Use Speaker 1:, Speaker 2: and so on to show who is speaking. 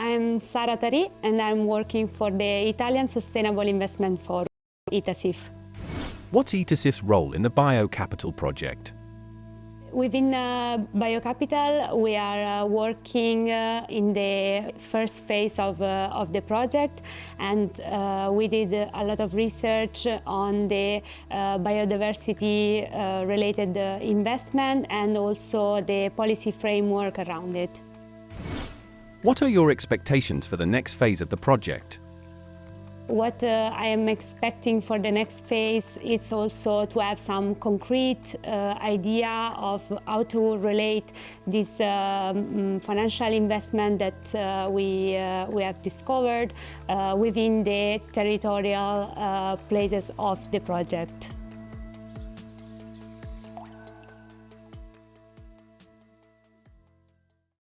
Speaker 1: I'm Sara Tari, and I'm working for the Italian Sustainable Investment Forum, ITASIF.
Speaker 2: What's ITASIF'S role in the BioCapital project?
Speaker 1: Within BioCapital, we are working in the first phase of the project, and we did a lot of research on the biodiversity-related investment and also the policy framework around it.
Speaker 2: What are your expectations for the next phase of the project?
Speaker 1: What I am expecting for the next phase is also to have some concrete idea of how to relate this financial investment that we have discovered within the territorial places of the project.